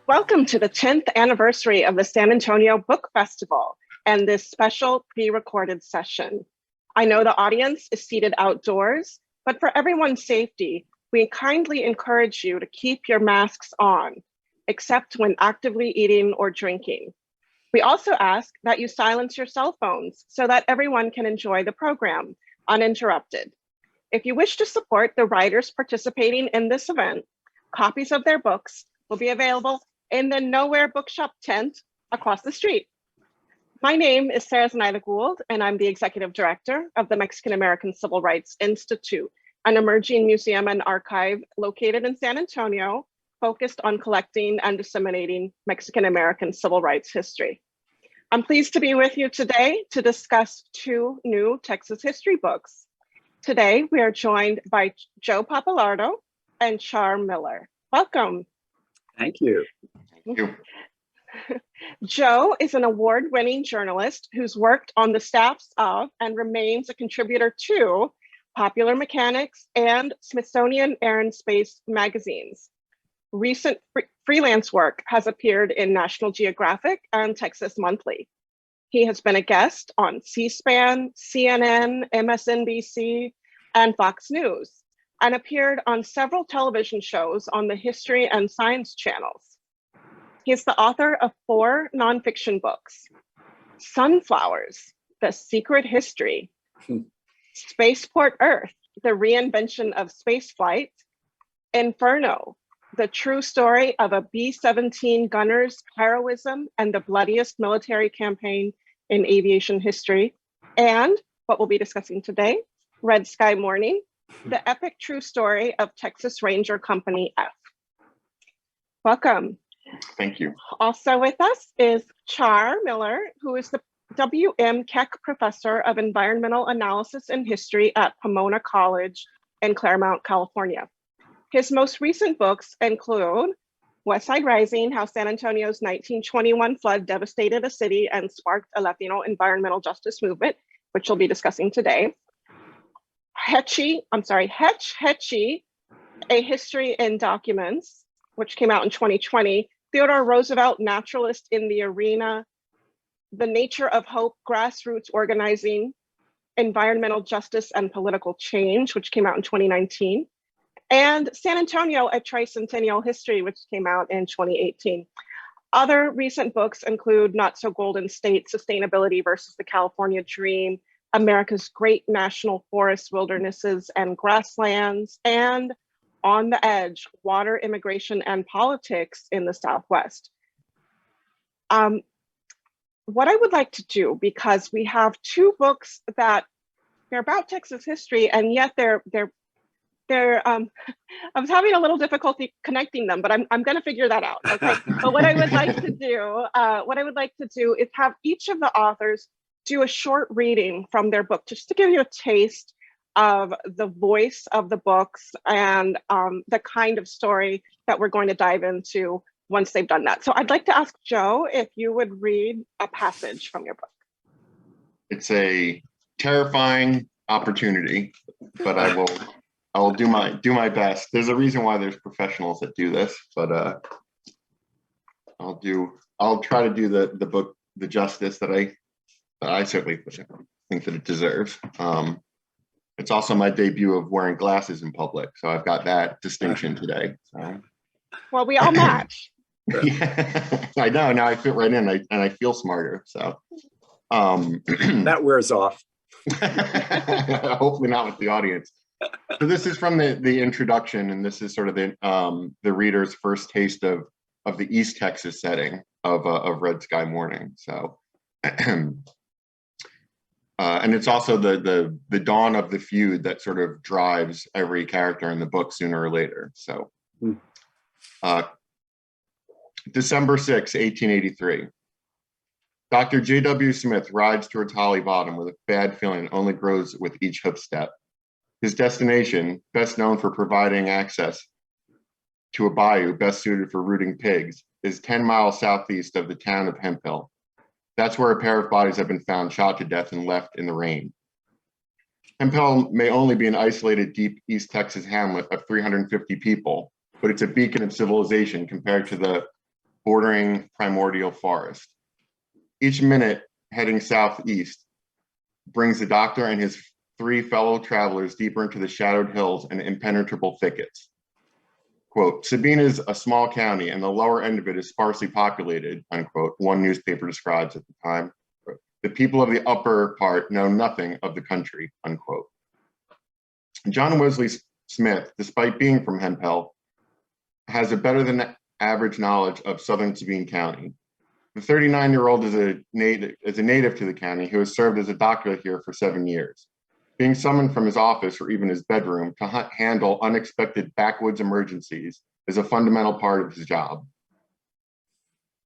Welcome to the 10th anniversary of the San Antonio Book Festival and this special pre-recorded session. I know the audience is seated outdoors, but for everyone's safety, we kindly encourage you to keep your masks on, except when actively eating or drinking. We also ask that you silence your cell phones so that everyone can enjoy the program uninterrupted. If you wish to support the writers participating in this event, copies of their books will be available in the Nowhere Bookshop tent across the street. My name is Sarah Zenaida Gould, and I'm the Executive Director of the Mexican American Civil Rights Institute, an emerging museum and archive located in San Antonio, focused on collecting and disseminating Mexican American civil rights history. I'm pleased to be with you today to discuss two new Texas history books. Today, we are joined by Joe Pappalardo and Char Miller. Welcome. Thank you. Thank you. Joe is an award-winning journalist who's worked on the staffs of and remains a contributor to Popular Mechanics and Smithsonian Air and Space magazines. Recent freelance work has appeared in National Geographic and Texas Monthly. He has been a guest on C-SPAN, CNN, MSNBC, and Fox News, and appeared on several television shows on the History and Science channels. He is the author of 4 nonfiction books: Sunflowers, The Secret History, Spaceport Earth, The Reinvention of Spaceflight, Inferno, The True Story of a B-17 gunner's heroism and the bloodiest military campaign in aviation history, and what we'll be discussing today, Red Sky Morning, The Epic True Story of Texas Ranger Company F. Welcome. Thank you. Also with us is Char Miller, who is the W.M. Keck Professor of Environmental Analysis and History at Pomona College in Claremont, California. His most recent books include West Side Rising, How San Antonio's 1921 flood devastated a city and sparked a Latino environmental justice movement, which we'll be discussing today. Hetchy, A History in Documents, which came out in 2020. Theodore Roosevelt, Naturalist in the Arena, The Nature of Hope, Grassroots Organizing, Environmental Justice and Political Change, which came out in 2019. And San Antonio, A Tricentennial History, which came out in 2018. Other recent books include Not So Golden State, Sustainability versus the California Dream, America's Great National Forests, Wildernesses, and Grasslands, and On the Edge, Water, Immigration, and Politics in the Southwest. What I would like to do, because we have 2 books that they're about Texas history, and yet they're I was having a little difficulty connecting them, but I'm going to figure that out. Okay. But what I would like to do is have each of the authors do a short reading from their book, just to give you a taste of the voice of the books and the kind of story that we're going to dive into once they've done that. So I'd like to ask Joe if you would read a passage from your book. It's a terrifying opportunity, but I will do my best. There's a reason why there's professionals that do this, but I'll try to do the book the justice that I certainly think that it deserves. It's also my debut of wearing glasses in public, so I've got that distinction today. So. Well, we all match. Yeah, I know. Now I fit right in, and I feel smarter. So that wears off. Hopefully not with the audience. So this is from the introduction, and this is sort of the reader's first taste of the East Texas setting of Red Sky Morning. So. And it's also the dawn of the feud that sort of drives every character in the book sooner or later. So, December 6, 1883. Dr. J.W. Smith rides towards Holly Bottom with a bad feeling that only grows with each hoof step. His destination, best known for providing access to a bayou best suited for rooting pigs, is 10 miles southeast of the town of Hemphill. That's where a pair of bodies have been found shot to death and left in the rain. Hemphill may only be an isolated deep East Texas hamlet of 350 people, but it's a beacon of civilization compared to the bordering primordial forest. Each minute heading southeast brings the doctor and his 3 fellow travelers deeper into the shadowed hills and impenetrable thickets. Quote, Sabine is a small county and the lower end of it is sparsely populated, unquote, one newspaper describes at the time. The people of the upper part know nothing of the country, unquote. John Wesley Smith, despite being from Hemphill, has a better than average knowledge of southern Sabine County. The 39-year-old is a native to the county who has served as a doctor here for 7 years. Being summoned from his office or even his bedroom to handle unexpected backwoods emergencies is a fundamental part of his job.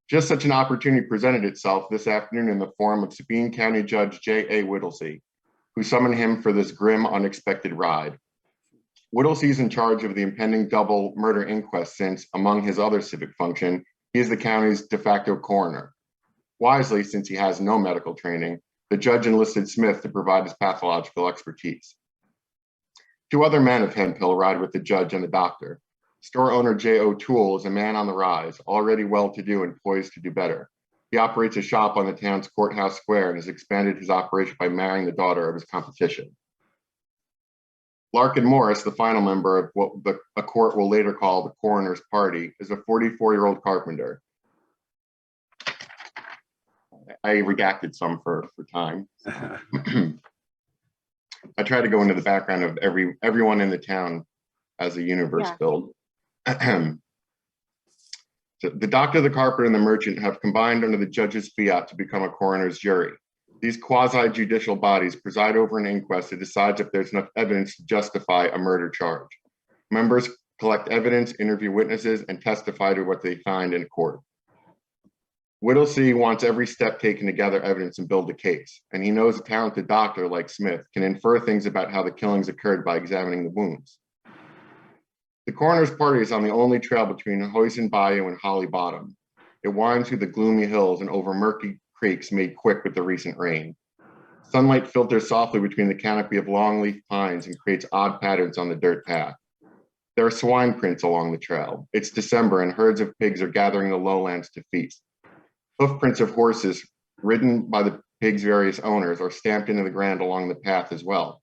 Just such an opportunity presented itself this afternoon in the form of Sabine County Judge J.A. Whittlesey, who summoned him for this grim, unexpected ride. Whittlesey is in charge of the impending double murder inquest since, among his other civic function, he is the county's de facto coroner. Wisely, since he has no medical training, the judge enlisted Smith to provide his pathological expertise. 2 other men of Hemphill ride with the judge and the doctor. Store owner J. O'Toole is a man on the rise, already well-to-do and poised to do better. He operates a shop on the town's courthouse square and has expanded his operation by marrying the daughter of his competition. Larkin Morris, the final member of what a court will later call the coroner's party, is a 44-year-old carpenter. I redacted some for time. I try to go into the background of everyone in the town as a universe build. So the doctor, the carpenter, and the merchant have combined under the judge's fiat to become a coroner's jury. These quasi-judicial bodies preside over an inquest that decides if there's enough evidence to justify a murder charge. Members collect evidence, interview witnesses, and testify to what they find in court. Whittlesey wants every step taken to gather evidence and build a case, and he knows a talented doctor like Smith can infer things about how the killings occurred by examining the wounds. The coroner's party is on the only trail between Hoyson Bayou and Holly Bottom. It winds through the gloomy hills and over murky creeks made quick with the recent rain. Sunlight filters softly between the canopy of longleaf pines and creates odd patterns on the dirt path. There are swine prints along the trail. It's December and herds of pigs are gathering the lowlands to feast. Hoofprints of horses ridden by the pigs' various owners are stamped into the ground along the path as well.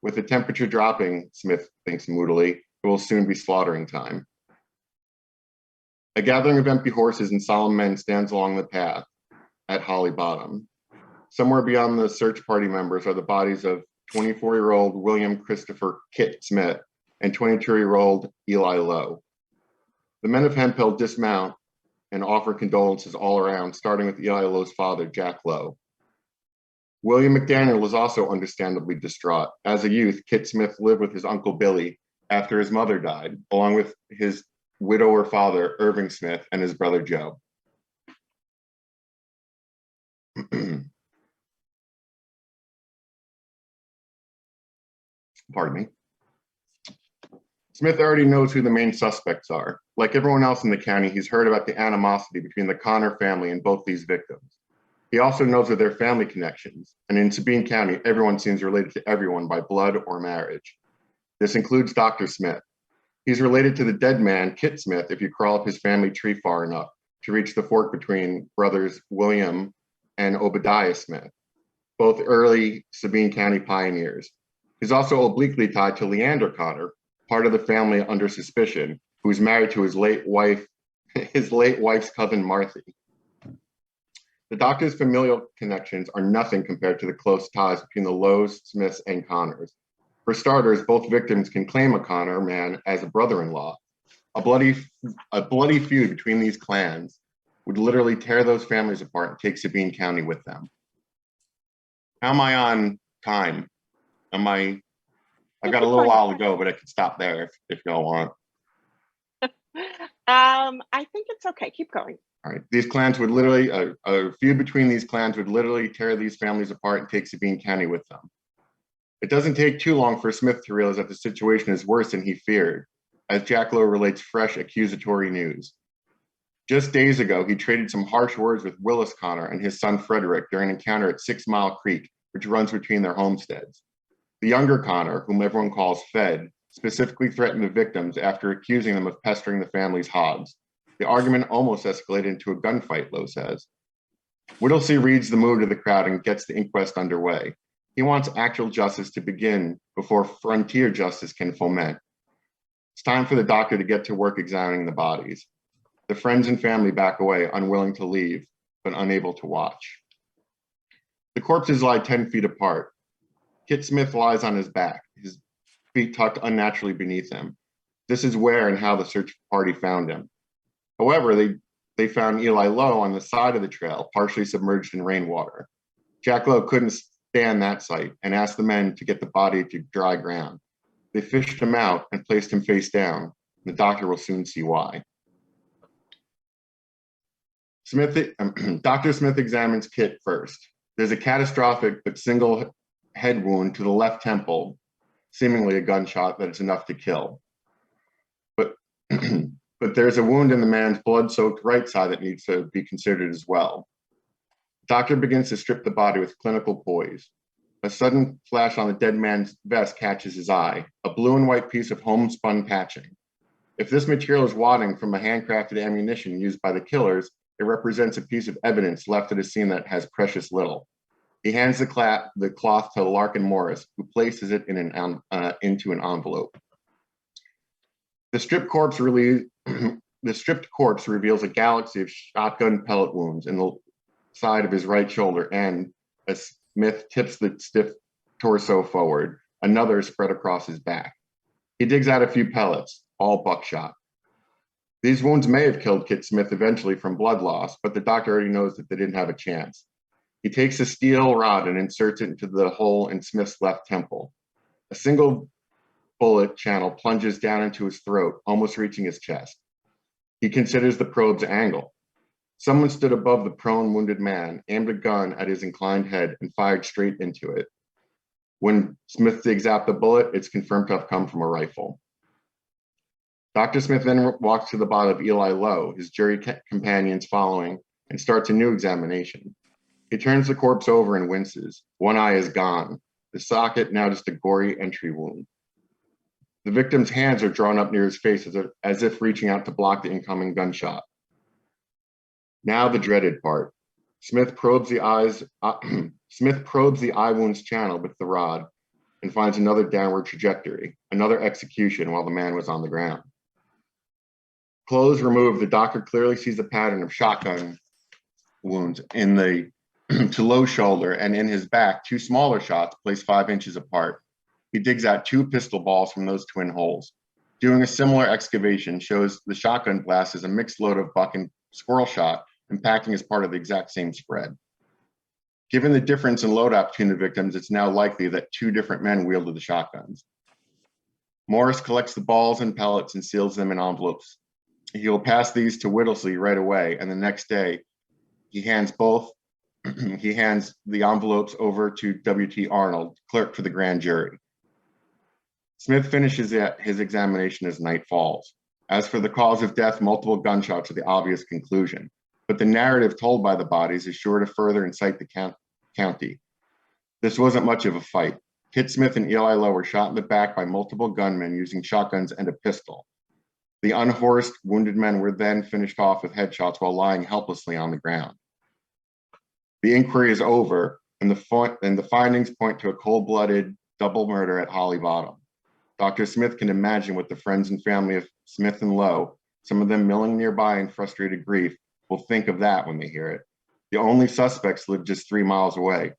With the temperature dropping, Smith thinks moodily, it will soon be slaughtering time. A gathering of empty horses and solemn men stands along the path at Holly Bottom. Somewhere beyond the search party members are the bodies of 24-year-old William Christopher Kit Smith and 22-year-old Eli Lowe. The men of Hemphill dismount and offer condolences all around, starting with Eli Lowe's father, Jack Lowe. William McDaniel was also understandably distraught. As a youth, Kit Smith lived with his uncle Billy after his mother died, along with his widower father, Irving Smith, and his brother Joe. Pardon me. Smith already knows who the main suspects are. Like everyone else in the county, he's heard about the animosity between the Connor family and both these victims. He also knows of their family connections, and in Sabine County, everyone seems related to everyone by blood or marriage. This includes Dr. Smith. He's related to the dead man, Kit Smith, if you crawl up his family tree far enough to reach the fork between brothers William and Obadiah Smith, both early Sabine County pioneers. He's also obliquely tied to Leander Connor, part of the family under suspicion, who's married to his late wife's cousin Marthy. The doctor's familial connections are nothing compared to the close ties between the Lowes, Smiths, and Connors. For starters, both victims can claim a Connor man as a brother-in-law. A bloody feud between these clans would literally tear those families apart and take Sabine County with them. How am I on time? I've got a little while to go, but I can stop there if y'all want. I think it's okay. Keep going. All right. These clans would literally, a feud between these clans would literally tear these families apart and take Sabine County with them. It doesn't take too long for Smith to realize that the situation is worse than he feared, as Jack Lowe relates fresh accusatory news. Just days ago, he traded some harsh words with Willis Connor and his son Frederick during an encounter at 6 Mile Creek, which runs between their homesteads. The younger Connor, whom everyone calls Fed, specifically threatened the victims after accusing them of pestering the family's hogs. The argument almost escalated into a gunfight, Lowe says. Whittlesey reads the mood of the crowd and gets the inquest underway. He wants actual justice to begin before frontier justice can foment. It's time for the doctor to get to work examining the bodies. The friends and family back away, unwilling to leave, but unable to watch. The corpses lie 10 feet apart. Kit Smith lies on his back, his feet tucked unnaturally beneath him. This is where and how the search party found him. However, they found Eli Lowe on the side of the trail, partially submerged in rainwater. Jack Lowe couldn't stand that sight and asked the men to get the body to dry ground. They fished him out and placed him face down. The doctor will soon see why. Dr. Smith examines Kit first. There's a catastrophic but single head wound to the left temple, seemingly a gunshot that is enough to kill. But there's a wound in the man's blood-soaked right side that needs to be considered as well. The doctor begins to strip the body with clinical poise. A sudden flash on the dead man's vest catches his eye, a blue and white piece of homespun patching. If this material is wadding from a handcrafted ammunition used by the killers, it represents a piece of evidence left at a scene that has precious little. He hands the cloth to Larkin Morris, who places it into an envelope. The stripped corpse reveals a galaxy of shotgun pellet wounds in the side of his right shoulder, and as Smith tips the stiff torso forward, another is spread across his back. He digs out a few pellets, all buckshot. These wounds may have killed Kit Smith eventually from blood loss, but the doctor already knows that they didn't have a chance. He takes a steel rod and inserts it into the hole in Smith's left temple. A single bullet channel plunges down into his throat, almost reaching his chest. He considers the probe's angle. Someone stood above the prone, wounded man, aimed a gun at his inclined head, and fired straight into it. When Smith digs out the bullet, it's confirmed to have come from a rifle. Dr. Smith then walks to the body of Eli Lowe, his jury companions following, and starts a new examination. He turns the corpse over and winces. One eye is gone. The socket now just a gory entry wound. The victim's hands are drawn up near his face as if reaching out to block the incoming gunshot. Now the dreaded part. Smith probes the eye wound's channel with the rod and finds another downward trajectory, another execution while the man was on the ground. Clothes removed, the doctor clearly sees a pattern of shotgun wounds in the to Lowe's shoulder and in his back, two smaller shots placed 5 inches apart. He digs out 2 pistol balls from those twin holes. Doing a similar excavation shows the shotgun blast is a mixed load of buck and squirrel shot, impacting as part of the exact same spread. Given the difference in loadout between the victims, it's now likely that 2 different men wielded the shotguns. Morris collects the balls and pellets and seals them in envelopes. He will pass these to Whittlesey right away, and the next day, he hands the envelopes over to W.T. Arnold, clerk for the grand jury. Smith finishes his examination as night falls. As for the cause of death, multiple gunshots are the obvious conclusion, but the narrative told by the bodies is sure to further incite the county. This wasn't much of a fight. Kit Smith and Eli Lowe were shot in the back by multiple gunmen using shotguns and a pistol. The unhorsed, wounded men were then finished off with headshots while lying helplessly on the ground. The inquiry is over, and the findings point to a cold-blooded double murder at Holly Bottom. Dr. Smith can imagine what the friends and family of Smith and Lowe, some of them milling nearby in frustrated grief, will think of that when they hear it. The only suspects live just 3 miles away.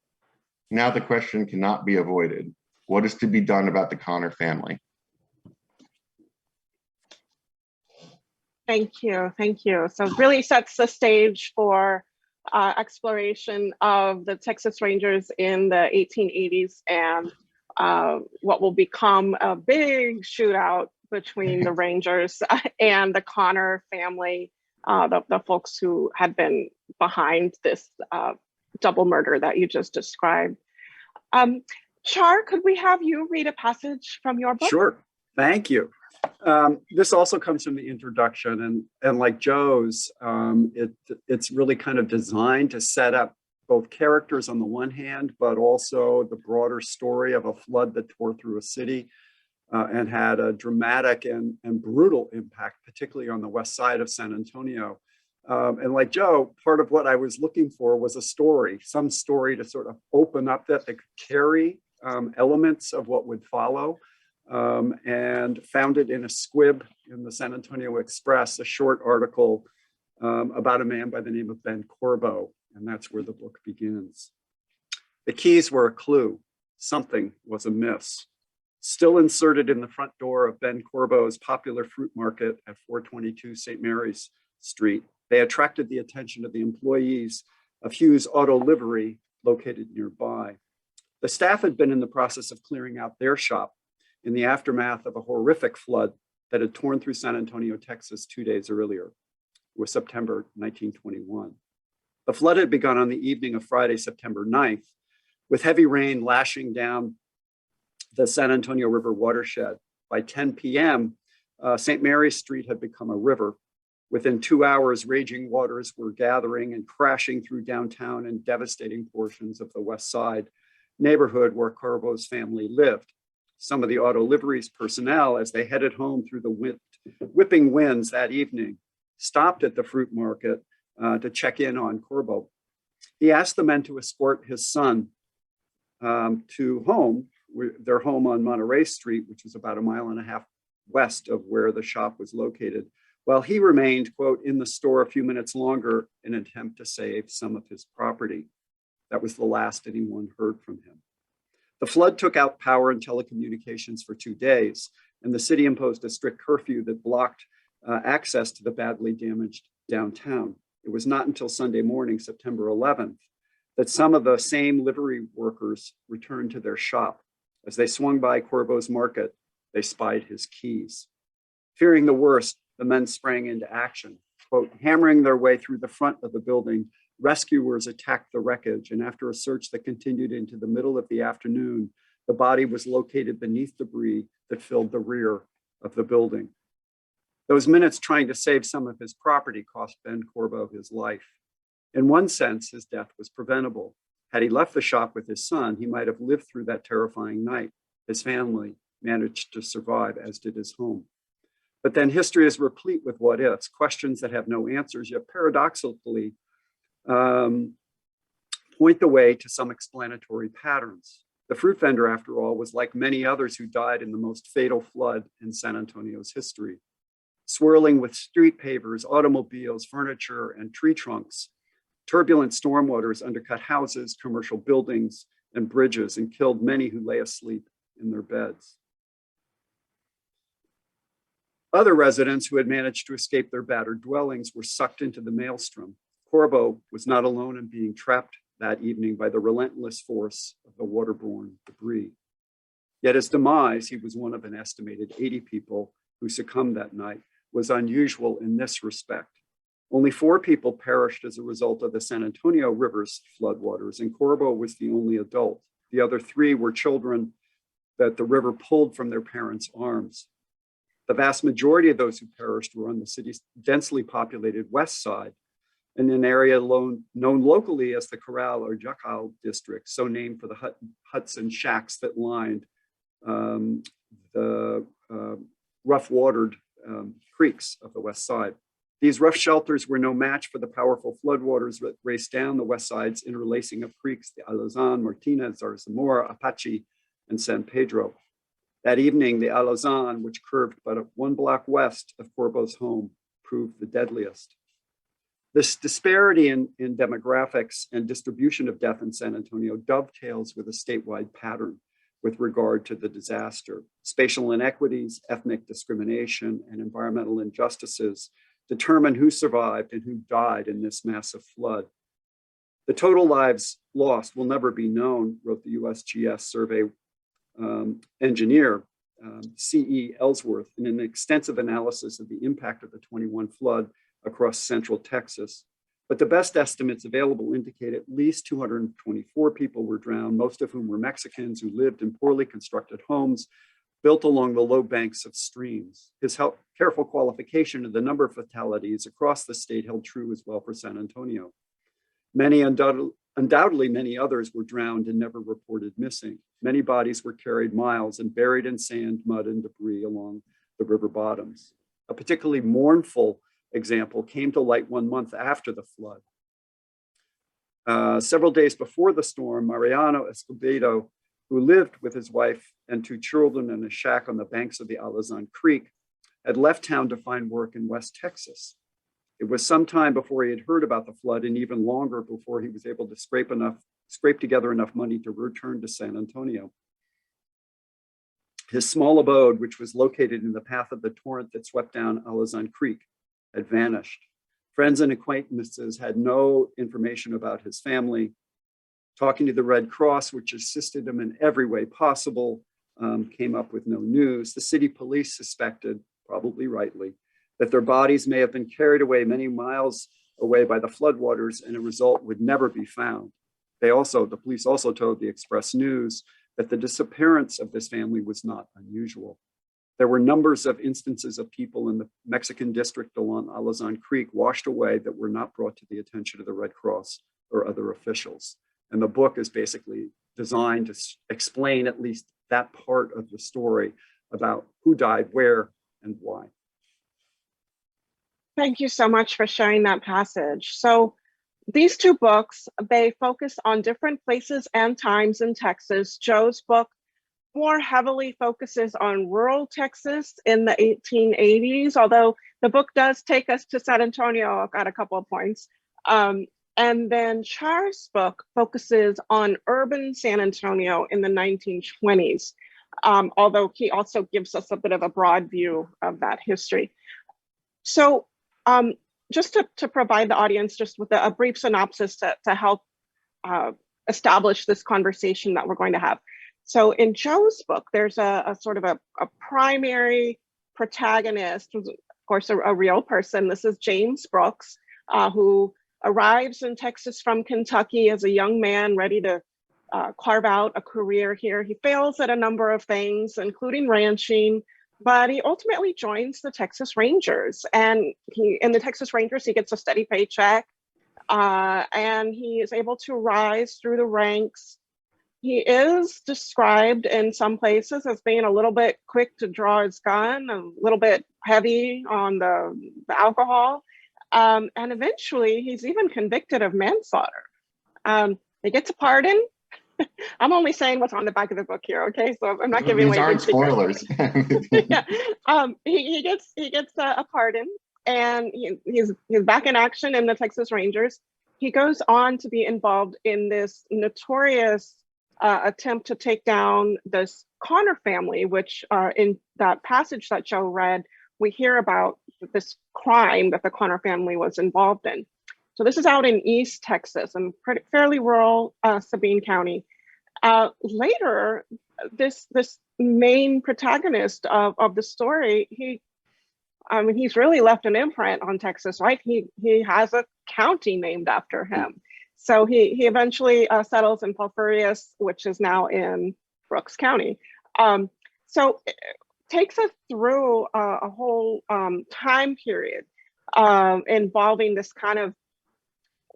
Now the question cannot be avoided. What is to be done about the Connor family? Thank you, thank you. So it really sets the stage for exploration of the Texas Rangers in the 1880s and what will become a big shootout between the Rangers and the Connor family, the folks who had been behind this double murder that you just described. Char, could we have you read a passage from your book? Sure, thank you. This also comes from the introduction, and like Joe's, it's really kind of designed to set up both characters on the one hand, but also the broader story of a flood that tore through a city. and had a dramatic and brutal impact, particularly on the west side of San Antonio. And like Joe, part of what I was looking for was a story, some story to sort of open up that could carry elements of what would follow, and found it in a squib in the San Antonio Express, a short article about a man by the name of Ben Corbo, and that's where the book begins. The keys were a clue. Something was amiss. Still inserted in the front door of Ben Corbo's popular fruit market at 422 St. Mary's Street, they attracted the attention of the employees of Hughes Auto Livery, located nearby. The staff had been in the process of clearing out their shop in the aftermath of a horrific flood that had torn through San Antonio, Texas 2 days earlier. It was September 1921. The flood had begun on the evening of Friday, September 9th, with heavy rain lashing down the San Antonio River watershed. By 10 p.m., St. Mary's Street had become a river. Within 2 hours, raging waters were gathering and crashing through downtown and devastating portions of the west side neighborhood where Corbo's family lived. Some of the auto livery's personnel, as they headed home through the whipping winds that evening, stopped at the fruit market to check in on Corbo. He asked the men to escort his son to home, their home on Monterey Street, which was about 1.5 miles west of where the shop was located, while he remained, quote, in the store a few minutes longer in an attempt to save some of his property. That was the last anyone heard from him. The flood took out power and telecommunications for 2 days, and the city imposed a strict curfew that blocked access to the badly damaged downtown. It was not until Sunday morning, September 11th, that some of the same livery workers returned to their shop. As they swung by Corbo's market, they spied his keys. Fearing the worst, the men sprang into action. Quote, hammering their way through the front of the building, rescuers attacked the wreckage, and after a search that continued into the middle of the afternoon, the body was located beneath debris that filled the rear of the building. Those minutes trying to save some of his property cost Ben Corbo his life. In one sense, his death was preventable. Had he left the shop with his son, he might have lived through that terrifying night. His family managed to survive, as did his home. But then history is replete with what ifs, questions that have no answers, yet paradoxically point the way to some explanatory patterns. The fruit vendor, after all, was like many others who died in the most fatal flood in San Antonio's history. Swirling with street pavers, automobiles, furniture, and tree trunks, turbulent stormwaters undercut houses, commercial buildings, and bridges, and killed many who lay asleep in their beds. Other residents who had managed to escape their battered dwellings were sucked into the maelstrom. Corbo was not alone in being trapped that evening by the relentless force of the waterborne debris. Yet his demise, he was one of an estimated 80 people who succumbed that night, was unusual in this respect. Only 4 people perished as a result of the San Antonio River's floodwaters, and Corbo was the only adult. The other 3 were children that the river pulled from their parents' arms. The vast majority of those who perished were on the city's densely populated west side, in an area known locally as the Corral or Jacal district, so named for the huts and shacks that lined the rough-watered creeks of the west side. These rough shelters were no match for the powerful floodwaters that raced down the west side's interlacing of creeks, the Alazan, Martinez, Zarzamora, Apache, and San Pedro. That evening, the Alazan, which curved but 1 block west of Corbo's home, proved the deadliest. This disparity in demographics and distribution of death in San Antonio dovetails with a statewide pattern with regard to the disaster. Spatial inequities, ethnic discrimination, and environmental injustices determine who survived and who died in this massive flood. The total lives lost will never be known, wrote the USGS survey engineer, C.E. Ellsworth, in an extensive analysis of the impact of the 21 flood across central Texas. But the best estimates available indicate at least 224 people were drowned, most of whom were Mexicans who lived in poorly constructed homes built along the low banks of streams. His careful qualification of the number of fatalities across the state held true as well for San Antonio. Many Undoubtedly, many others were drowned and never reported missing. Many bodies were carried miles and buried in sand, mud, and debris along the river bottoms. A particularly mournful example came to light 1 month after the flood. Several days before the storm, Mariano Escobedo, who lived with his wife and 2 children in a shack on the banks of the Alazan Creek, had left town to find work in West Texas. It was some time before he had heard about the flood, and even longer before he was able to scrape together enough money to return to San Antonio. His small abode, which was located in the path of the torrent that swept down Alazan Creek, had vanished. Friends and acquaintances had no information about his family. Talking to the Red Cross, which assisted him in every way possible, came up with no news. The city police suspected, probably rightly, that their bodies may have been carried away many miles away by the floodwaters and a result would never be found. The police also told the Express News that the disappearance of this family was not unusual. There were numbers of instances of people in the Mexican district along Alazan Creek washed away that were not brought to the attention of the Red Cross or other officials. And the book is basically designed to explain at least that part of the story about who died where and why. Thank you so much for sharing that passage. So these 2 books, they focus on different places and times in Texas. Joe's book more heavily focuses on rural Texas in the 1880s, although the book does take us to San Antonio at a couple of points. And then Char's book focuses on urban San Antonio in the 1920s, although he also gives us a bit of a broad view of that history. So just to provide the audience just with a brief synopsis to help establish this conversation that we're going to have. So in Joe's book, there's a sort of a primary protagonist, of course, a real person. This is James Brooks, who arrives in Texas from Kentucky as a young man ready to carve out a career here. He fails at a number of things, including ranching, but he ultimately joins the Texas Rangers. And in the Texas Rangers, he gets a steady paycheck, and he is able to rise through the ranks. He is described in some places as being a little bit quick to draw his gun, a little bit heavy on the alcohol, and eventually he's even convicted of manslaughter. He gets a pardon. I'm only saying what's on the back of the book here, okay? So I'm not giving away these aren't spoilers. Yeah. He gets a pardon, and he's back in action in the Texas Rangers. He goes on to be involved in this notorious attempt to take down this Connor family, which in that passage that Joe read, we hear about this crime that the Connor family was involved in. So this is out in East Texas and fairly rural Sabine County. Later, this main protagonist of the story, he's really left an imprint on Texas, right? He has a county named after him. So he eventually settles in Porfirius, which is now in Brooks County. So it takes us through a whole time period involving this kind of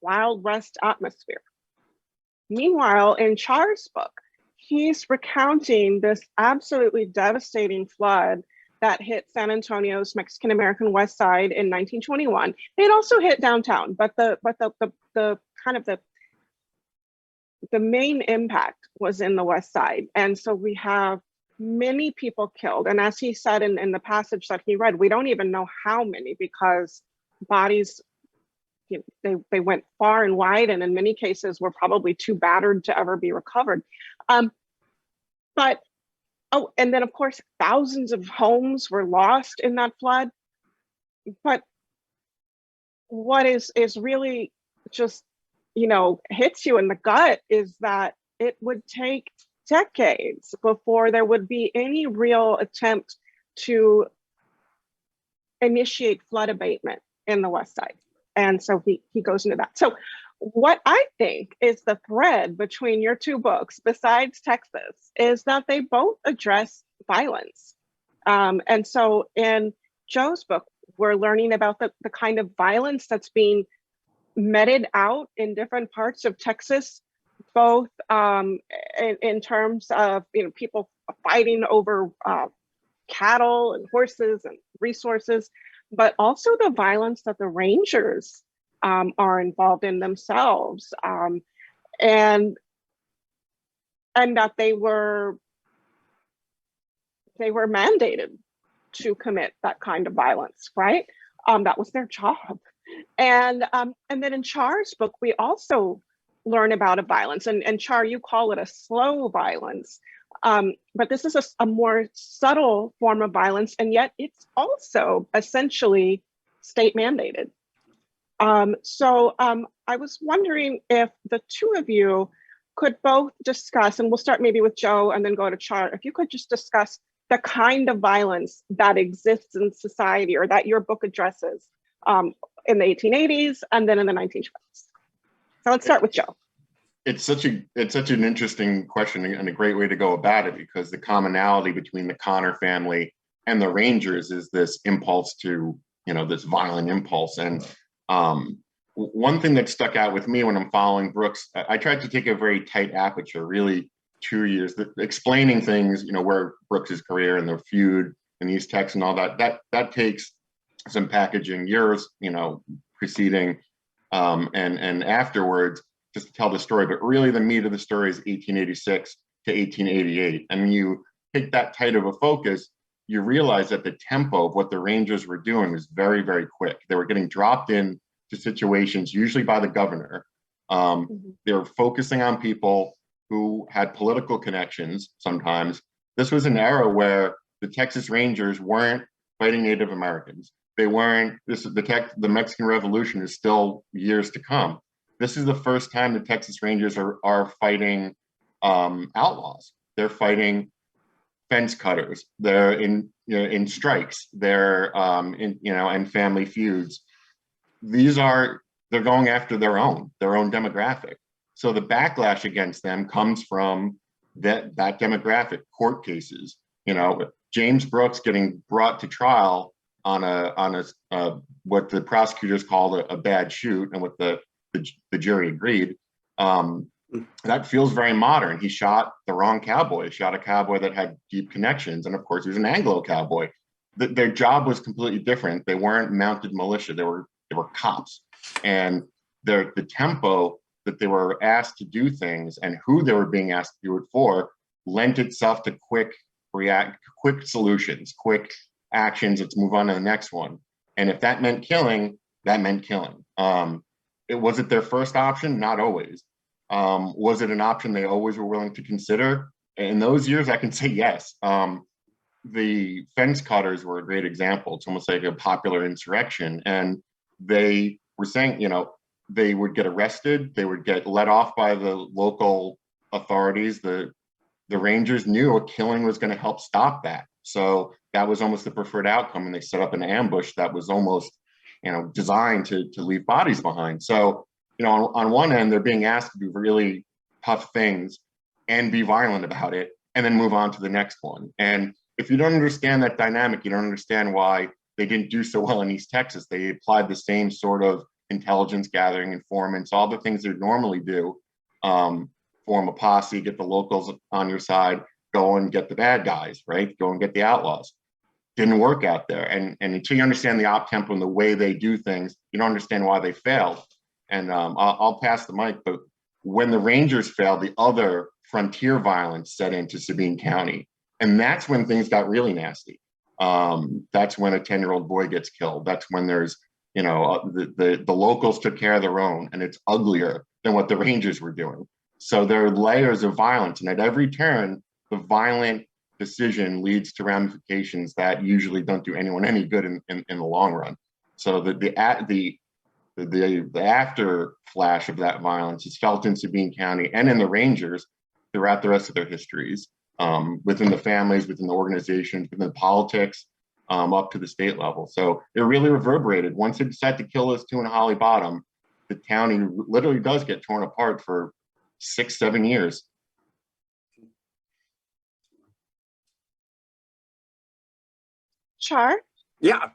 Wild West atmosphere. Meanwhile, in Char's book, he's recounting this absolutely devastating flood that hit San Antonio's Mexican-American West Side in 1921. It also hit downtown, but the kind of the main impact was in the West Side. And so we have many people killed. And as he said in the passage that he read, we don't even know how many, because bodies, they went far and wide, and in many cases were probably too battered to ever be recovered. And then of course, thousands of homes were lost in that flood. But what is really just, hits you in the gut is that it would take decades before there would be any real attempt to initiate flood abatement in the West Side. And so he goes into that. So what I think is the thread between your 2 books, besides Texas, is that they both address violence. And so in Joe's book, we're learning about the kind of violence that's being meted out in different parts of Texas, both in terms of people fighting over cattle and horses and resources, but also the violence that the Rangers are involved in themselves, and that they were mandated to commit that kind of violence, right? That was their job. And then in Char's book, we also learn about a violence, and Char, you call it a slow violence, but this is a more subtle form of violence, and yet it's also essentially state mandated. So I was wondering if the two of you could both discuss, and we'll start maybe with Joe and then go to Char, if you could just discuss the kind of violence that exists in society, or that your book addresses in the 1880s and then in the 1920s. So let's start with Joe. It's such an interesting question and a great way to go about it, because the commonality between the Connor family and the Rangers is this impulse to, this violent impulse. And one thing that stuck out with me when I'm following Brooks, I tried to take a very tight aperture, really 2 years, explaining things, where Brooks's career and the feud and these texts and all that takes some packaging, years, preceding and afterwards, just to tell the story. But really the meat of the story is 1886 to 1888. And when you take that tight of a focus, you realize that the tempo of what the Rangers were doing was very, very quick. They were getting dropped in to situations, usually by the governor. They were focusing on people who had political connections sometimes. This was an era where the Texas Rangers weren't fighting Native Americans. They weren't, the Mexican Revolution is still years to come. This is the first time the Texas Rangers are fighting outlaws. They're fighting fence cutters. They're in strikes. They're in family feuds. They're going after their own demographic. So the backlash against them comes from that demographic, court cases. James Brooks getting brought to trial on a what the prosecutors called a bad shoot, and what the jury agreed. That feels very modern. He shot the wrong cowboy. He shot a cowboy that had deep connections, and of course he was an Anglo cowboy. Their job was completely different. They weren't mounted militia. They were cops, and the tempo that they were asked to do things and who they were being asked to do it for lent itself to quick solutions, quick actions. Let's move on to the next one. And if that meant killing, that meant killing. Was it their first option? Not always. Was it an option they always were willing to consider? In those years, I can say yes. The fence cutters were a great example. It's almost like a popular insurrection. And they were saying, they would get arrested, they would get let off by the local authorities. The Rangers knew a killing was going to help stop that. So that was almost the preferred outcome. And they set up an ambush that was almost, designed to leave bodies behind. So, on one end, they're being asked to do really tough things and be violent about it, and then move on to the next one. And if you don't understand that dynamic, you don't understand why they didn't do so well in East Texas. They applied the same sort of intelligence gathering, informants, all the things they normally do, form a posse, get the locals on your side, go and get the bad guys, right? Go and get the outlaws. Didn't work out there. And until you understand the op tempo and the way they do things, you don't understand why they failed. And I'll pass the mic, but when the Rangers failed, the other frontier violence set into Sabine County. And that's when things got really nasty. That's when a 10-year-old boy gets killed. That's when there's, the locals took care of their own, and it's uglier than what the Rangers were doing. So there are layers of violence, and at every turn, the violent decision leads to ramifications that usually don't do anyone any good in the long run. So the after flash of that violence is felt in Sabine County and in the Rangers throughout the rest of their histories, within the families, within the organizations, within the politics, up to the state level. So it really reverberated. Once they decide to kill us two in Holly Bottom, the county literally does get torn apart for 6-7 years. Char? Yeah.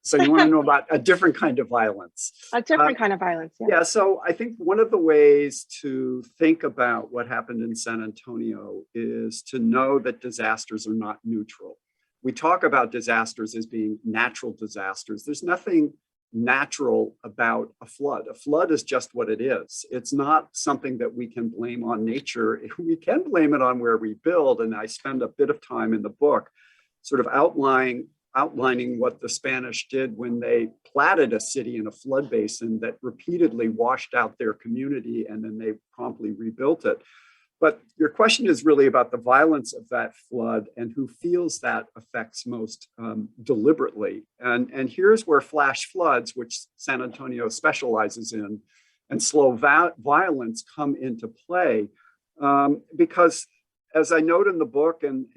So you want to know about a different kind of violence. A different kind of violence, yeah. Yeah, so I think one of the ways to think about what happened in San Antonio is to know that disasters are not neutral. We talk about disasters as being natural disasters. There's nothing natural about a flood. A flood is just what it is. It's not something that we can blame on nature. We can blame it on where we build. And I spend a bit of time in the book sort of outlining what the Spanish did when they platted a city in a flood basin that repeatedly washed out their community, and then they promptly rebuilt it. But your question is really about the violence of that flood and who feels that effects most deliberately. And here's where flash floods, which San Antonio specializes in, and slow violence come into play. Because as I note in the book, and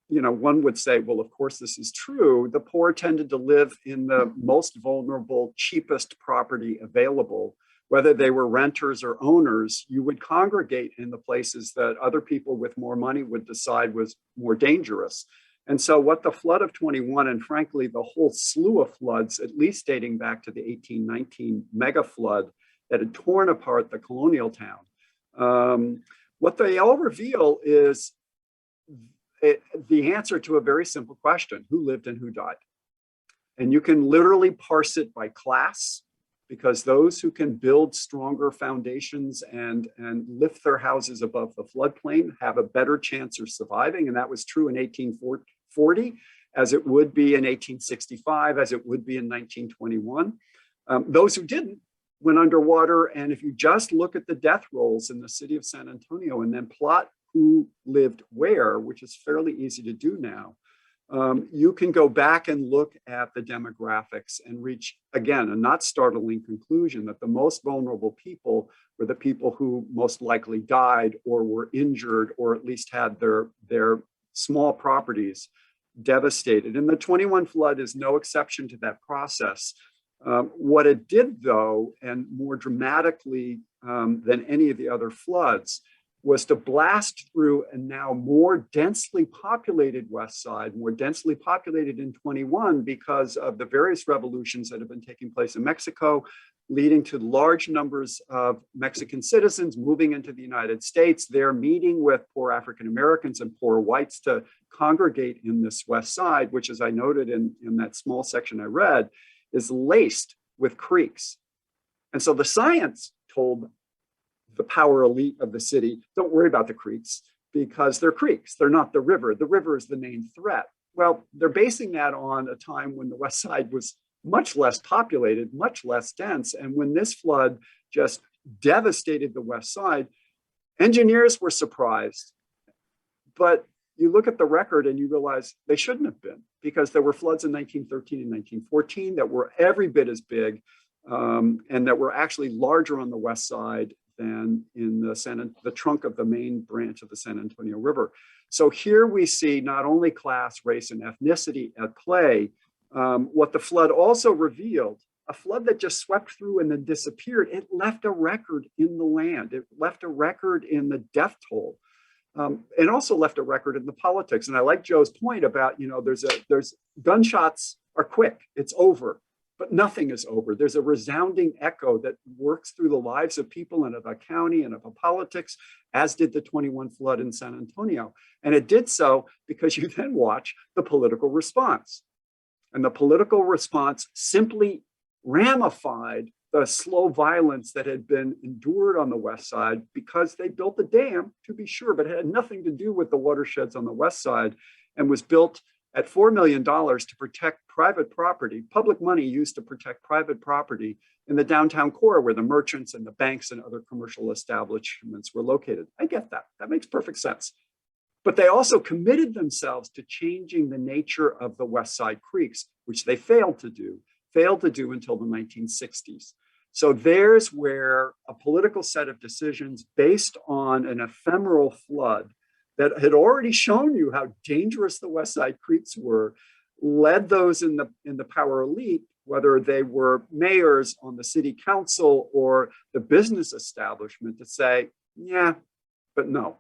one would say, well, of course, this is true. The poor tended to live in the most vulnerable, cheapest property available. Whether they were renters or owners, you would congregate in the places that other people with more money would decide was more dangerous. And so what the flood of 21, and frankly, the whole slew of floods, at least dating back to the 1819 mega flood that had torn apart the colonial town, what they all reveal is the answer to a very simple question: who lived and who died? And you can literally parse it by class, because those who can build stronger foundations and lift their houses above the floodplain have a better chance of surviving. And that was true in 1840, as it would be in 1865, as it would be in 1921. Those who didn't went underwater. And if you just look at the death rolls in the city of San Antonio and then plot who lived where, which is fairly easy to do now, you can go back and look at the demographics and reach, again, a not startling conclusion that the most vulnerable people were the people who most likely died or were injured, or at least had their small properties devastated. And the 21 flood is no exception to that process. What it did, though, and more dramatically than any of the other floods, was to blast through a now more densely populated West Side, more densely populated in 21 because of the various revolutions that have been taking place in Mexico, leading to large numbers of Mexican citizens moving into the United States. They're meeting with poor African Americans and poor whites to congregate in this West Side, which, as I noted in that small section I read, is laced with creeks. And so the science told the power elite of the city, don't worry about the creeks, because they're creeks. They're not the river. The river is the main threat. Well, they're basing that on a time when the West Side was much less populated, much less dense. And when this flood just devastated the West Side, engineers were surprised. But you look at the record and you realize they shouldn't have been, because there were floods in 1913 and 1914 that were every bit as big and that were actually larger on the West Side than in the trunk of the main branch of the San Antonio River. So here we see not only class, race, and ethnicity at play. What the flood also revealed, a flood that just swept through and then disappeared, it left a record in the land. It left a record in the death toll. It also left a record in the politics. And I like Joe's point about, there's gunshots are quick, it's over. But nothing is over. There's a resounding echo that works through the lives of people and of a county and of a politics, as did the 21 flood in San Antonio. And it did so because you then watch the political response. And the political response simply ramified the slow violence that had been endured on the West Side, because they built a dam, to be sure, but it had nothing to do with the watersheds on the West Side, and was built at $4 million to protect private property, public money used to protect private property in the downtown core where the merchants and the banks and other commercial establishments were located. I get that. That makes perfect sense. But they also committed themselves to changing the nature of the West Side creeks, which they failed to do until the 1960s. So there's where a political set of decisions based on an ephemeral flood that had already shown you how dangerous the West Side creeks were, led those in the power elite, whether they were mayors on the city council or the business establishment, to say, yeah, but no.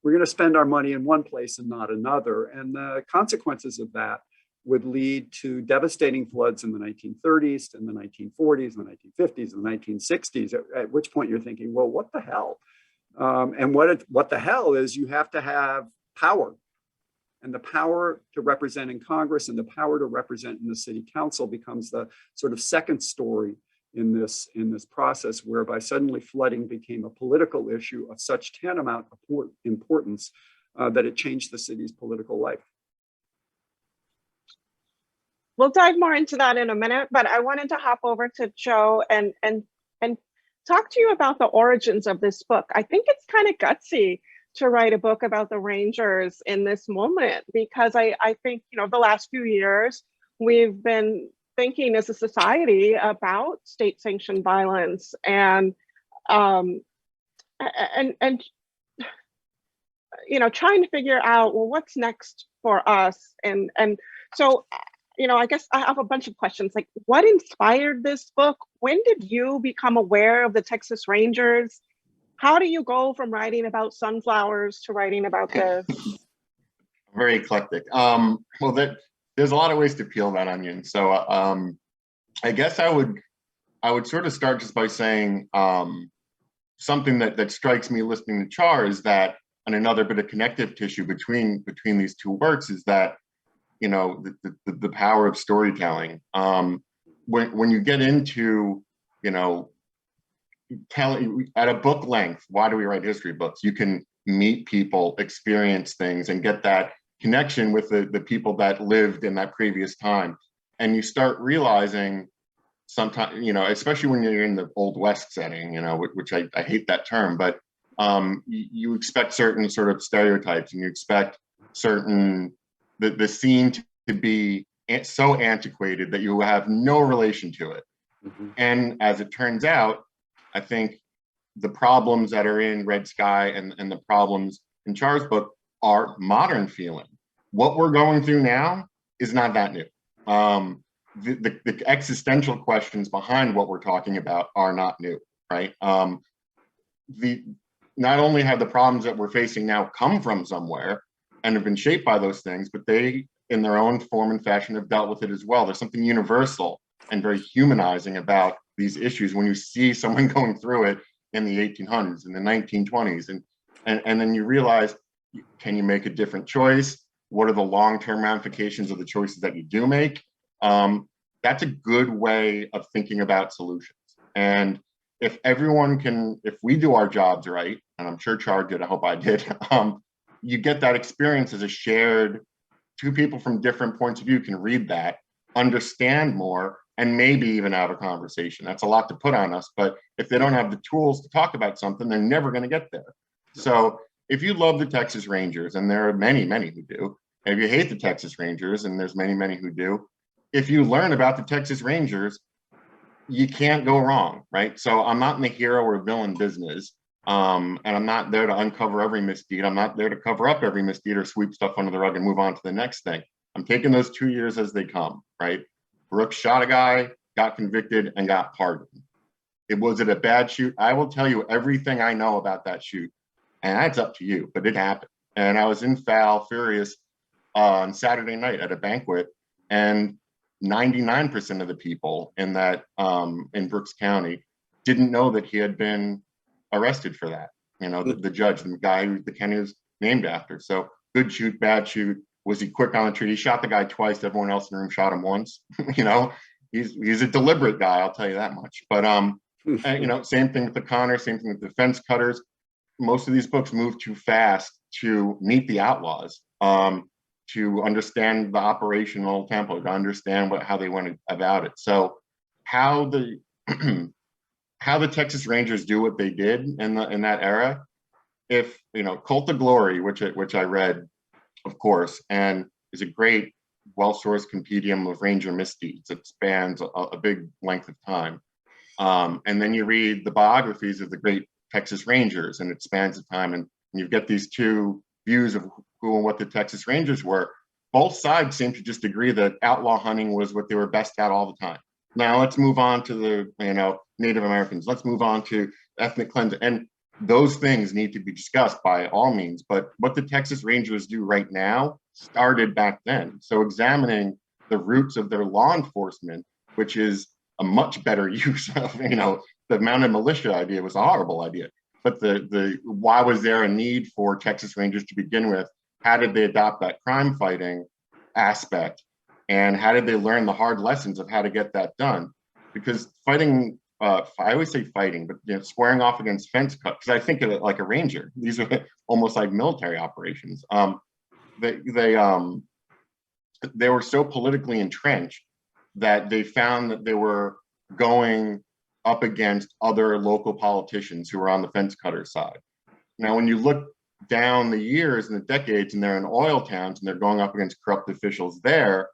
We're going to spend our money in one place and not another. And the consequences of that would lead to devastating floods in the 1930s and the 1940s, and the 1950s, and the 1960s, at which point you're thinking, well, what the hell? And what the hell is you have to have power. And the power to represent in Congress and the power to represent in the city council becomes the sort of second story in this process, whereby suddenly flooding became a political issue of such tantamount importance that it changed the city's political life. We'll dive more into that in a minute, but I wanted to hop over to Joe and talk to you about the origins of this book. I think it's kind of gutsy to write a book about the Rangers in this moment, because I think, you know, the last few years we've been thinking as a society about state-sanctioned violence and you know, trying to figure out, well, what's next for us? And so, you know, I guess I have a bunch of questions, like what inspired this book? When did you become aware of the Texas Rangers? How do you go from writing about sunflowers to writing about this? Very eclectic. Well, there's a lot of ways to peel that onion. So I guess I would sort of start just by saying something that strikes me listening to Char is that, and another bit of connective tissue between these two works is that, you know, the power of storytelling. When you get into, you know, telling at a book length, why do we write history books? You can meet people, experience things, and get that connection with the people that lived in that previous time. And you start realizing sometimes, you know, especially when you're in the Old West setting, you know, which I hate that term, but you expect certain sort of stereotypes, and you expect certain, the scene to be so antiquated that you have no relation to it. Mm-hmm. And as it turns out, I think the problems that are in Red Sky and the problems in Char's book are modern feeling. What we're going through now is not that new. The existential questions behind what we're talking about are not new, right? Not only have the problems that we're facing now come from somewhere and have been shaped by those things, but they, in their own form and fashion, have dealt with it as well. There's something universal and very humanizing about these issues when you see someone going through it in the 1800s, in the 1920s, and then you realize, can you make a different choice? What are the long-term ramifications of the choices that you do make? That's a good way of thinking about solutions. And if everyone can, if we do our jobs right, and I'm sure Char did, I hope I did, you get that experience as a shared, two people from different points of view can read that, understand more, and maybe even have a conversation. That's a lot to put on us, but if they don't have the tools to talk about something, they're never going to get there. So if you love the Texas Rangers, and there are many, many who do, and if you hate the Texas Rangers, and there's many, many who do, if you learn about the Texas Rangers, you can't go wrong, right? So I'm not in the hero or villain business, and I'm not there to uncover every misdeed. I'm not there to cover up every misdeed or sweep stuff under the rug and move on to the next thing. I'm taking those 2 years as they come, right? Brooks shot a guy, got convicted, and got pardoned. Was it a bad shoot? I will tell you everything I know about that shoot, and that's up to you, but it happened. And I was in Foul, furious, on Saturday night at a banquet, and 99% of the people in that in Brooks County didn't know that he had been arrested for that. You know, the judge, the guy who the county was named after. So good shoot, bad shoot. Was he quick on the tree? He shot the guy twice. Everyone else in the room shot him once. You know, he's a deliberate guy. I'll tell you that much. But and, you know, same thing with the Connor. Same thing with the fence cutters. Most of these books move too fast to meet the outlaws, to understand the operational tempo, to understand how they went about it. So how the how the Texas Rangers do what they did in that era. If you know, Cult of Glory, which I read, of course, and is a great, well-sourced compendium of Ranger misdeeds. It spans a big length of time. And then you read the biographies of the great Texas Rangers, and it spans the time, and you get these two views of who and what the Texas Rangers were. Both sides seem to just agree that outlaw hunting was what they were best at all the time. Now let's move on to the Native Americans. Let's move on to ethnic cleansing. And those things need to be discussed by all means, but what the Texas Rangers do right now started back then. So examining the roots of their law enforcement, which is a much better use of, the mounted militia idea was a horrible idea. But why was there a need for Texas Rangers to begin with? How did they adopt that crime fighting aspect? And how did they learn the hard lessons of how to get that done? Because fighting, I always say fighting, but squaring off against fence cuts, because I think of it like a ranger. These are almost like military operations. They were so politically entrenched that they found that they were going up against other local politicians who were on the fence cutter side. Now, when you look down the years and the decades and they're in oil towns and they're going up against corrupt officials there,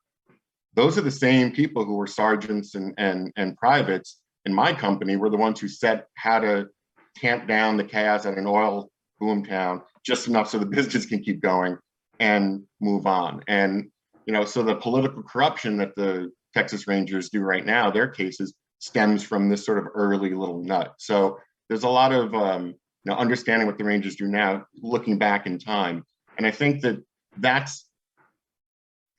those are the same people who were sergeants and privates in my company were the ones who said how to tamp down the chaos at an oil boom town just enough so the business can keep going and move on. And, so the political corruption that the Texas Rangers do right now, their cases stems from this sort of early little nut. So there's a lot of, understanding what the Rangers do now, looking back in time. And I think that that's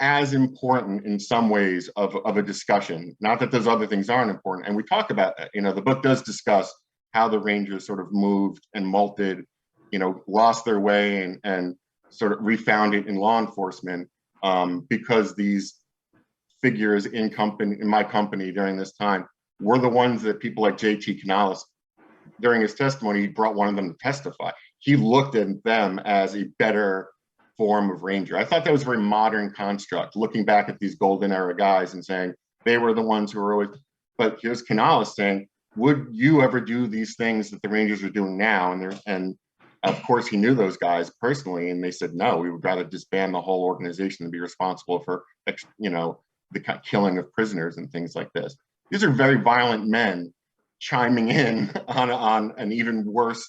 as important in some ways of a discussion, not that those other things aren't important. And we talk about that, the book does discuss how the Rangers sort of moved and molted, lost their way and sort of refound it in law enforcement because these figures in my company during this time were the ones that people like J.T. Canales, during his testimony, he brought one of them to testify. He looked at them as a better form of ranger. I thought that was a very modern construct, looking back at these golden era guys and saying they were the ones who were always, but here's Canales saying, would you ever do these things that the Rangers are doing now? And of course he knew those guys personally, and they said, no, we would rather disband the whole organization and be responsible for, the killing of prisoners and things like this. These are very violent men chiming in on an even worse,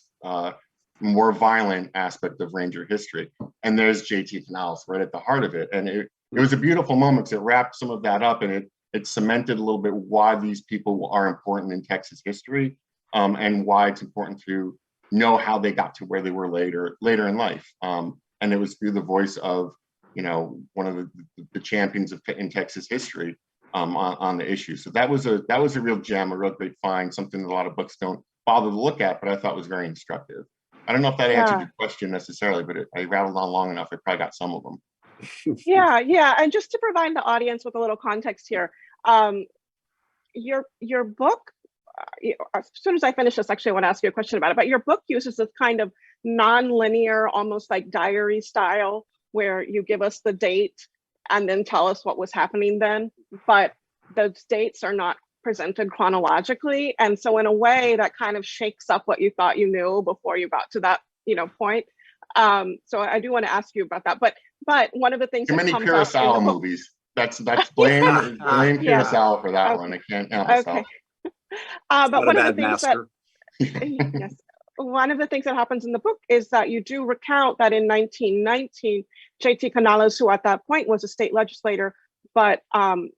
more violent aspect of Ranger history. And there's JT Canales right at the heart of it. And it was a beautiful moment because it wrapped some of that up and it cemented a little bit why these people are important in Texas history and why it's important to know how they got to where they were later in life. And it was through the voice of, one of the champions in Texas history on the issue. So that was a real gem, a real great find, something that a lot of books don't bother to look at, but I thought was very instructive. I don't know if that answered your question necessarily, but I rattled on long enough. I probably got some of them. Yeah. And just to provide the audience with a little context here, your book, as soon as I finish this, actually, I want to ask you a question about it, but your book uses this kind of non-linear, almost like diary style, where you give us the date and then tell us what was happening then, but those dates are not presented chronologically. And so in a way that kind of shakes up what you thought you knew before you got to that, point. So I do want to ask you about that. But one of the things too many Kurosawa movies. That's blame Kurosawa for that one. I can't help myself. But one of the things that yes, one of the things that happens in the book is that you do recount that in 1919, J.T. Canales, who at that point was a state legislator, but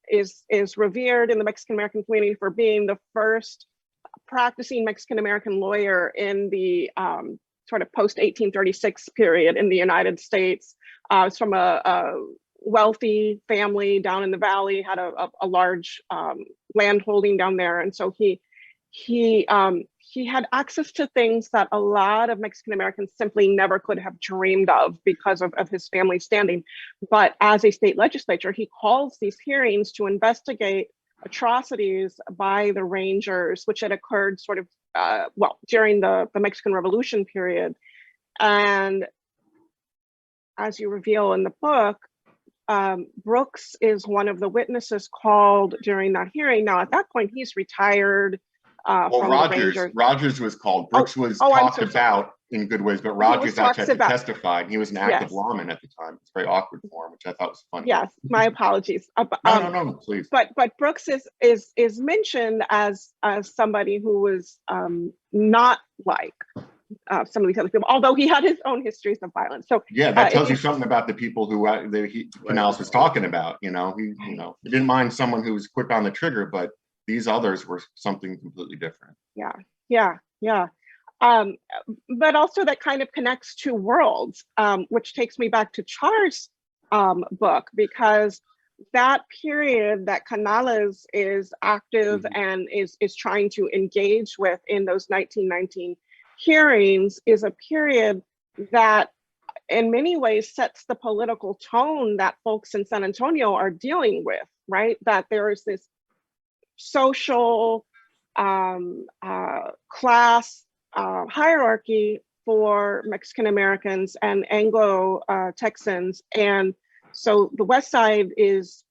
is revered in the Mexican American community for being the first practicing Mexican American lawyer in the sort of post 1836 period in the United States. It's from a wealthy family down in the valley, had a large land holding down there, and so he had access to things that a lot of Mexican Americans simply never could have dreamed of because of his family standing. But as a state legislature, he calls these hearings to investigate atrocities by the Rangers, which had occurred sort of, during the Mexican Revolution period. And as you reveal in the book, Brooks is one of the witnesses called during that hearing. Now, at that point, he's retired. From Rogers was called. Brooks was talked about in good ways, but Rogers actually testified. He was an active lawman at the time. It's very awkward for him, which I thought was funny. Yes, my apologies. No, please. But Brooks is mentioned as somebody who was not like some of these other people, although he had his own histories of violence. So yeah, that tells you something about the people who Canales was talking about. He didn't mind someone who was quick on the trigger, but these others were something completely different. Yeah. But also that kind of connects to worlds, which takes me back to Char's book, because that period that Canales is active and is trying to engage with in those 1919 hearings is a period that in many ways sets the political tone that folks in San Antonio are dealing with, right? That there is this social class hierarchy for Mexican Americans and Anglo Texans. And so the West Side is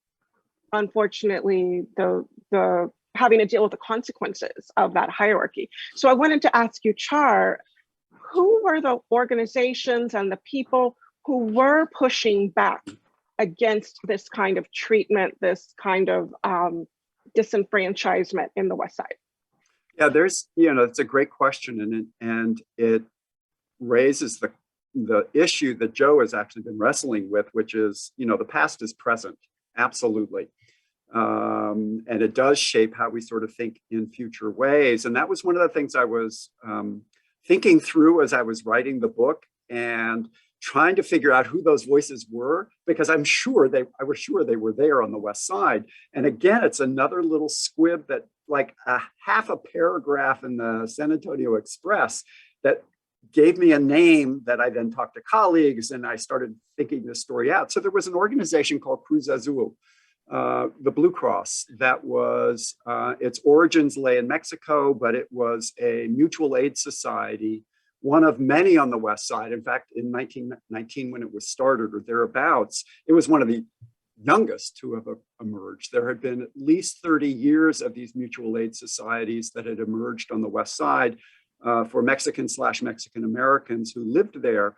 unfortunately the having to deal with the consequences of that hierarchy. So I wanted to ask you, Char, who were the organizations and the people who were pushing back against this kind of treatment, this kind of disenfranchisement in the West Side? Yeah, there's, it's a great question, and it raises the issue that Joe has actually been wrestling with, which is, the past is present, absolutely. And it does shape how we sort of think in future ways. And that was one of the things I was thinking through as I was writing the book and trying to figure out who those voices were, because I was sure they were there on the West Side. And again, it's another little squib that, like a half a paragraph in the San Antonio Express, that gave me a name that I then talked to colleagues, and I started thinking this story out. So there was an organization called Cruz Azul, the Blue Cross, that was, its origins lay in Mexico, but it was a mutual aid society, one of many on the West Side. In fact, in 1919, when it was started or thereabouts, it was one of the youngest to have emerged. There had been at least 30 years of these mutual aid societies that had emerged on the West Side for Mexican Americans who lived there,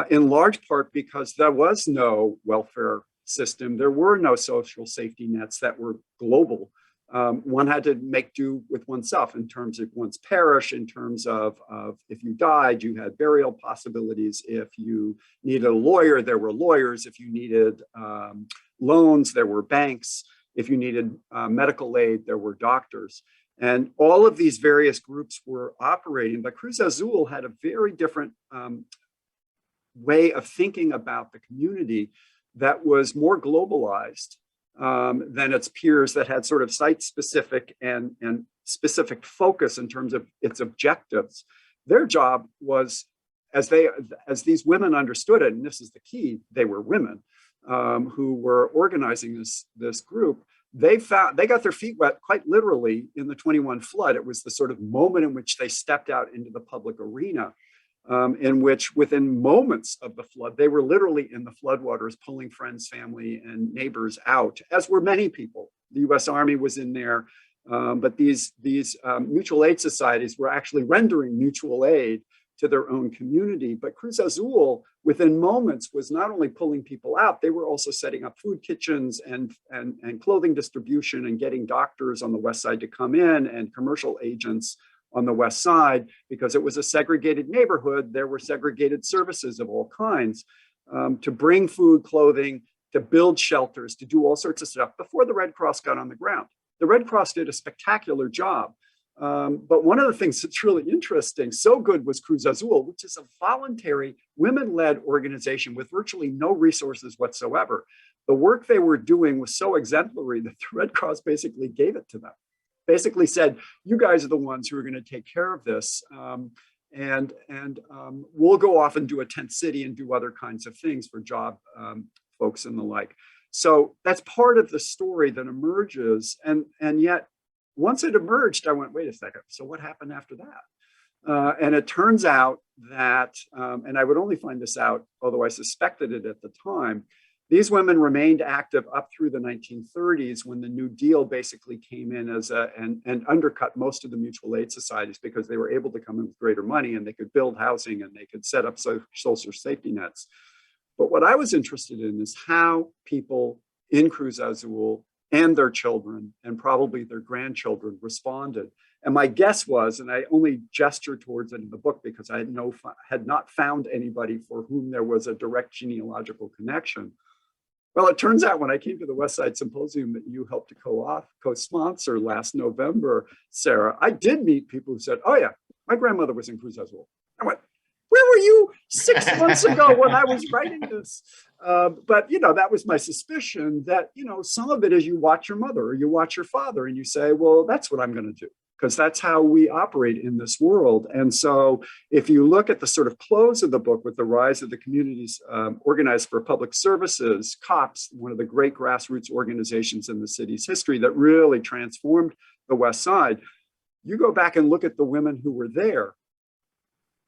in large part because there was no welfare system. There were no social safety nets that were global. One had to make do with oneself in terms of one's parish, in terms of if you died, you had burial possibilities. If you needed a lawyer, there were lawyers. If you needed loans, there were banks. If you needed medical aid, there were doctors. And all of these various groups were operating, but Cruz Azul had a very different way of thinking about the community that was more globalized than its peers, that had sort of site-specific and specific focus in terms of its objectives. Their job was, as these women understood it, and this is the key, they were women who were organizing this group. They got their feet wet quite literally in the 21 flood. It was the sort of moment in which they stepped out into the public arena, in which within moments of the flood, they were literally in the floodwaters, pulling friends, family, and neighbors out, as were many people. The US Army was in there, but these mutual aid societies were actually rendering mutual aid to their own community. But Cruz Azul, within moments, was not only pulling people out, they were also setting up food kitchens and clothing distribution and getting doctors on the West Side to come in, and commercial agents on the West Side. Because it was a segregated neighborhood, there were segregated services of all kinds to bring food, clothing, to build shelters, to do all sorts of stuff before the Red Cross got on the ground. The Red Cross did a spectacular job. But one of the things that's really interesting, so good was Cruz Azul, which is a voluntary women-led organization with virtually no resources whatsoever. The work they were doing was so exemplary that the Red Cross basically gave it to them. Basically said, you guys are the ones who are going to take care of this. And we'll go off and do a tent city and do other kinds of things for job folks and the like. So that's part of the story that emerges. And yet, once it emerged, I went, wait a second, so what happened after that? And it turns out that, and I would only find this out, although I suspected it at the time, these women remained active up through the 1930s, when the New Deal basically came in as and undercut most of the mutual aid societies, because they were able to come in with greater money and they could build housing and they could set up social safety nets. But what I was interested in is how people in Cruz Azul and their children, and probably their grandchildren, responded. And my guess was, and I only gesture towards it in the book because I had not found anybody for whom there was a direct genealogical connection. Well, it turns out when I came to the West Side Symposium that you helped to co-sponsor last November, Sarah, I did meet people who said, oh yeah, my grandmother was in Cruz Azul. I went, where were you 6 months ago when I was writing this? But, that was my suspicion that, some of it is you watch your mother or you watch your father and you say, well, that's what I'm going to do, because that's how we operate in this world. And so if you look at the sort of close of the book with the rise of the communities organized for public services, COPS, one of the great grassroots organizations in the city's history that really transformed the West Side, you go back and look at the women who were there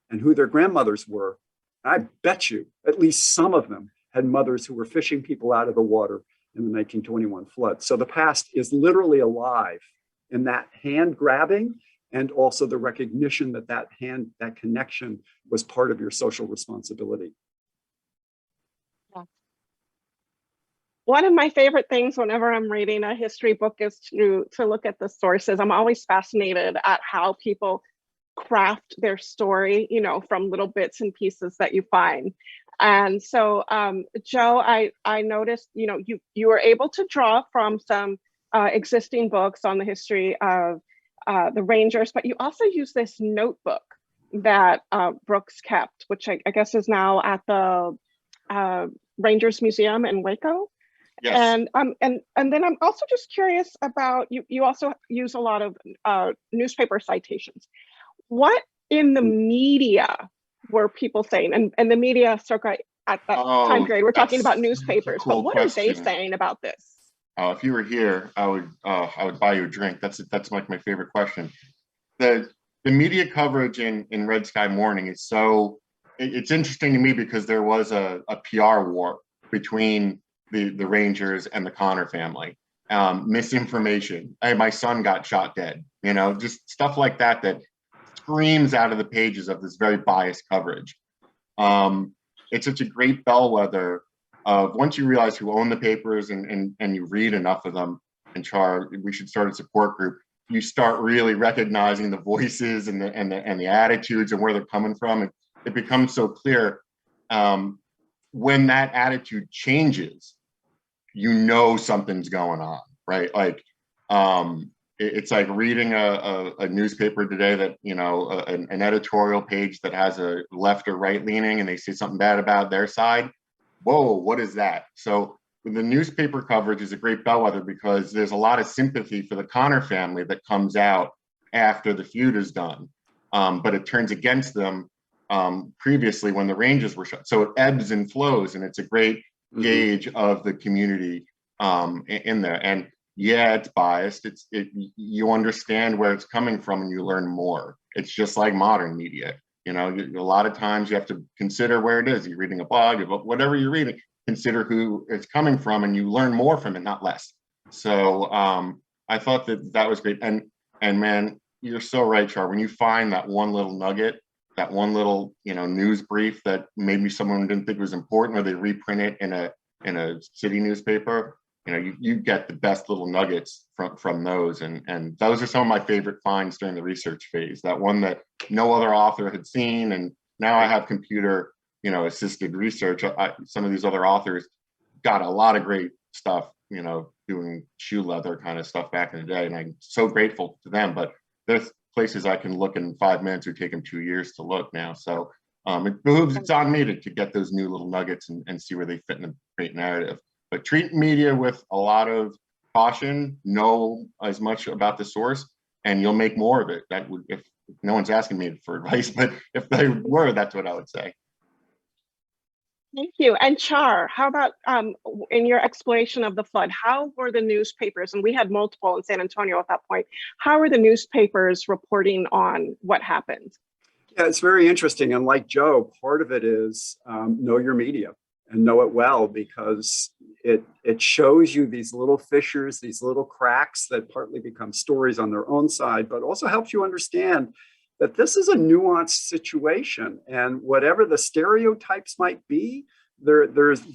and who their grandmothers were. I bet you at least some of them had mothers who were fishing people out of the water in the 1921 flood. So the past is literally alive in that hand grabbing and also the recognition that that connection was part of your social responsibility. Yeah. One of my favorite things whenever I'm reading a history book is to look at the sources. I'm always fascinated at how people craft their story, from little bits and pieces that you find. And so, Joe, I noticed, you were able to draw from some existing books on the history of the Rangers, but you also use this notebook that Brooks kept, which I guess is now at the Rangers Museum in Waco. Yes. And then I'm also just curious about you also use a lot of newspaper citations. What in the media were people saying? And the media circa at that time period, we're talking about newspapers, cool but what question. are they saying about this? If you were here, I would buy you a drink. That's like my favorite question. The media coverage in Red Sky Morning is it's interesting to me because there was a PR war between the Rangers and the Connor family. Misinformation. Hey, my son got shot dead. Just stuff like that screams out of the pages of this very biased coverage. It's such a great bellwether of once you realize who own the papers and you read enough of them, and Char, we should start a support group. You start really recognizing the voices and the attitudes and where they're coming from. It becomes so clear when that attitude changes, something's going on, right? Like it's like reading a newspaper today that an editorial page that has a left or right leaning and they say something bad about their side. Whoa, what is that? So the newspaper coverage is a great bellwether because there's a lot of sympathy for the Connor family that comes out after the feud is done, but it turns against them previously when the Rangers were shot. So it ebbs and flows, and it's a great gauge of the community in there. And yeah, it's biased. You understand where it's coming from and you learn more. It's just like modern media. A lot of times you have to consider where it is. You're reading a blog, whatever you're reading, consider who it's coming from and you learn more from it, not less. So I thought that was great. And man, you're so right, Char. When you find that one little nugget, that one little, news brief that maybe someone didn't think was important, or they reprint it in a city newspaper, you get the best little nuggets from those. And those are some of my favorite finds during the research phase, that one that no other author had seen. And now I have computer, assisted research. Some of these other authors got a lot of great stuff, doing shoe leather kind of stuff back in the day. And I'm so grateful to them, but there's places I can look in 5 minutes would take them 2 years to look now. So it's on me to get those new little nuggets and see where they fit in a great narrative. But treat media with a lot of caution, know as much about the source, and you'll make more of it. That would, if no one's asking me for advice, but if they were, that's what I would say. Thank you. And Char, how about in your exploration of the flood, how were the newspapers, and we had multiple in San Antonio at that point, how were the newspapers reporting on what happened? Yeah, it's very interesting. And like Joe, part of it is know your media and know it well, because it shows you these little fissures, these little cracks that partly become stories on their own side, but also helps you understand that this is a nuanced situation, and whatever the stereotypes might be, there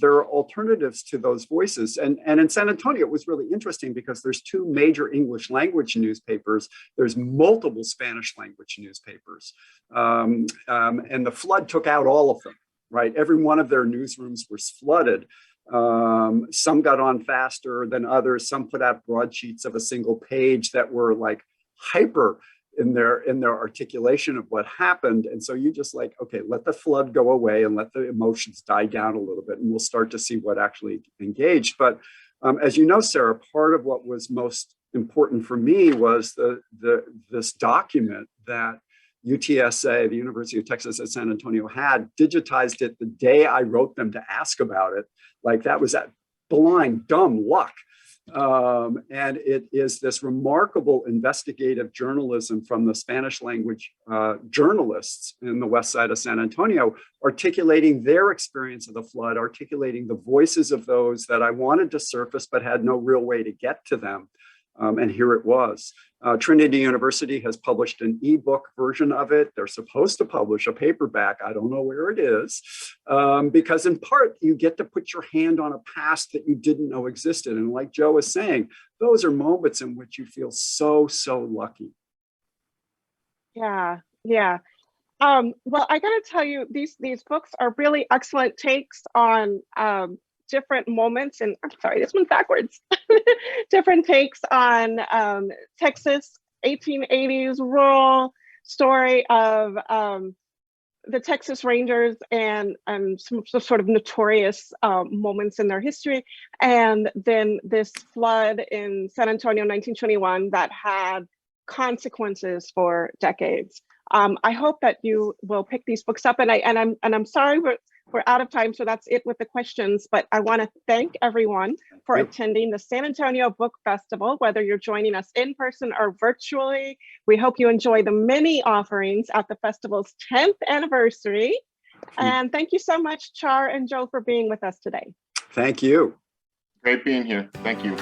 are alternatives to those voices. And in San Antonio, it was really interesting because there's 2 major English language newspapers. There's multiple Spanish language newspapers. And the flood took out all of them, right? Every one of their newsrooms was flooded. Some got on faster than others. Some put out broadsheets of a single page that were like hyper their articulation of what happened. And so you just like, okay, let the flood go away and let the emotions die down a little bit, and we'll start to see what actually engaged. But as you know, Sarah, part of what was most important for me was this document that UTSA, the University of Texas at San Antonio, had digitized it the day I wrote them to ask about it. Like, that was that blind, dumb luck. And it is this remarkable investigative journalism from the Spanish language journalists in the west side of San Antonio, articulating their experience of the flood, articulating the voices of those that I wanted to surface but had no real way to get to them. And here it was. Trinity University has published an ebook version of it. They're supposed to publish a paperback. I don't know where it is, because in part, you get to put your hand on a past that you didn't know existed. And like Joe was saying, those are moments in which you feel so, so lucky. Yeah, yeah. Well, I gotta tell you, these books are really excellent takes on different moments, and I'm sorry, this one's backwards. Different takes on Texas 1880s rural story of the Texas Rangers and some sort of notorious moments in their history, and then this flood in San Antonio 1921 that had consequences for decades. I hope that you will pick these books up, and I'm sorry we're out of time, so that's it with the questions. But I want to thank everyone for attending the San Antonio Book Festival, whether you're joining us in person or virtually. We hope you enjoy the many offerings at the festival's 10th anniversary. And thank you so much, Char and Joe, for being with us today. Thank you. Great being here. Thank you.